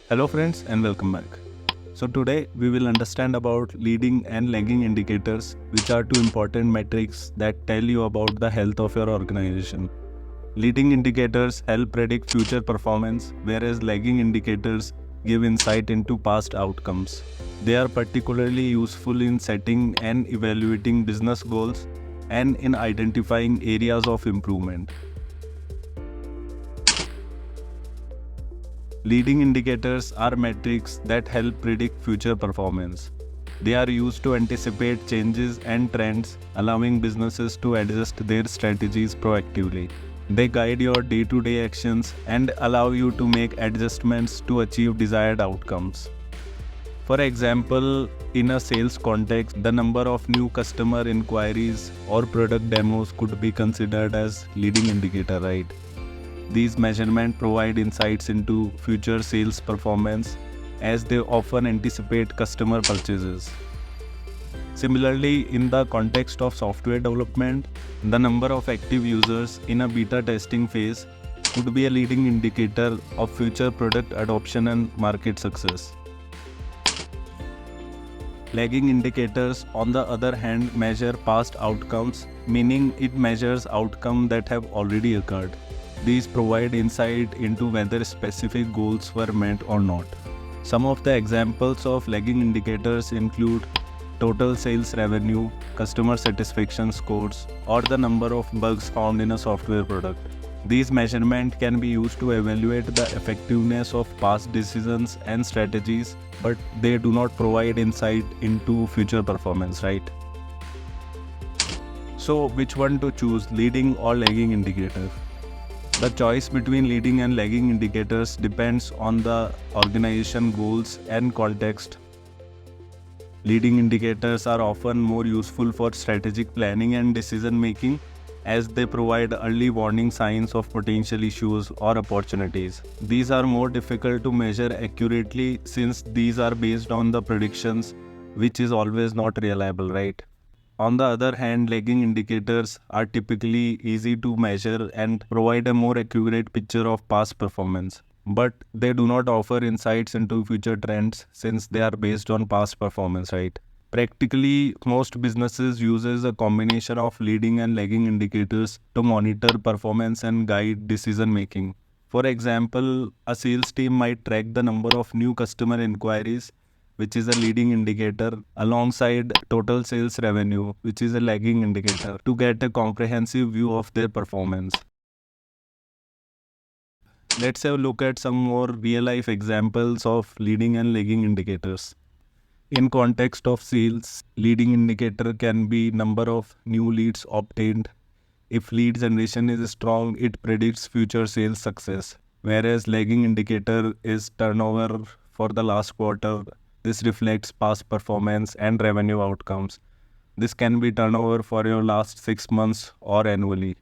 Hello friends and welcome back. So today we will understand about leading and lagging indicators, which are two important metrics that tell you about the health of your organization. Leading indicators help predict future performance, whereas lagging indicators give insight into past outcomes. They are particularly useful in setting and evaluating business goals and in identifying areas of improvement. Leading indicators are metrics that help predict future performance. They are used to anticipate changes and trends, allowing businesses to adjust their strategies proactively. They guide your day-to-day actions and allow you to make adjustments to achieve desired outcomes. For example, in a sales context, the number of new customer inquiries or product demos could be considered as leading indicator, right? These measurements provide insights into future sales performance as they often anticipate customer purchases. Similarly, in the context of software development, the number of active users in a beta testing phase could be a leading indicator of future product adoption and market success. Lagging indicators, on the other hand, measure past outcomes, meaning it measures outcomes that have already occurred. These provide insight into whether specific goals were met or not. Some of the examples of lagging indicators include total sales revenue, customer satisfaction scores, or the number of bugs found in a software product. These measurements can be used to evaluate the effectiveness of past decisions and strategies, but they do not provide insight into future performance, right? So, which one to choose, leading or lagging indicator? The choice between leading and lagging indicators depends on the organization goals and context. Leading indicators are often more useful for strategic planning and decision making, as they provide early warning signs of potential issues or opportunities. These are more difficult to measure accurately since these are based on the predictions, which is always not reliable, right? On the other hand, lagging indicators are typically easy to measure and provide a more accurate picture of past performance. But they do not offer insights into future trends since they are based on past performance, right? Practically, most businesses uses a combination of leading and lagging indicators to monitor performance and guide decision making. For example, a sales team might track the number of new customer inquiries, which is a leading indicator, alongside total sales revenue, which is a lagging indicator, to get a comprehensive view of their performance. Let's have a look at some more real-life examples of leading and lagging indicators. In context of sales, leading indicator can be number of new leads obtained. If lead generation is strong, it predicts future sales success, whereas lagging indicator is turnover for the last quarter. This reflects past performance and revenue outcomes. This can be turnover for your last 6 months or annually.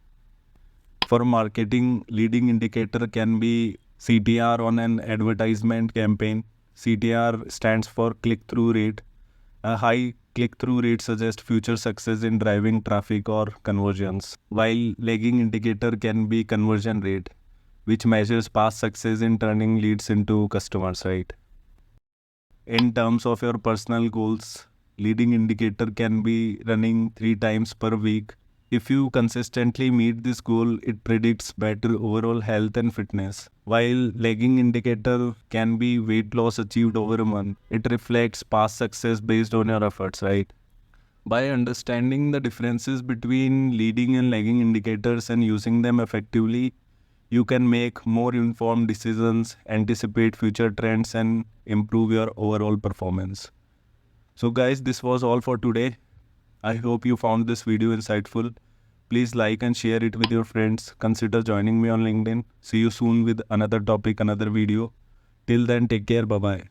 For marketing, leading indicator can be CTR on an advertisement campaign. CTR stands for click-through rate. A high click-through rate suggests future success in driving traffic or conversions, while lagging indicator can be conversion rate, which measures past success in turning leads into customers, right? In terms of your personal goals, leading indicator can be running 3 times per week. If you consistently meet this goal, it predicts better overall health and fitness. While lagging indicator can be weight loss achieved over a month, it reflects past success based on your efforts, right? By understanding the differences between leading and lagging indicators and using them effectively, you can make more informed decisions, anticipate future trends, and improve your overall performance. So guys, this was all for today. I hope you found this video insightful. Please like and share it with your friends. Consider joining me on LinkedIn. See you soon with another topic, another video. Till then, take care. Bye-bye.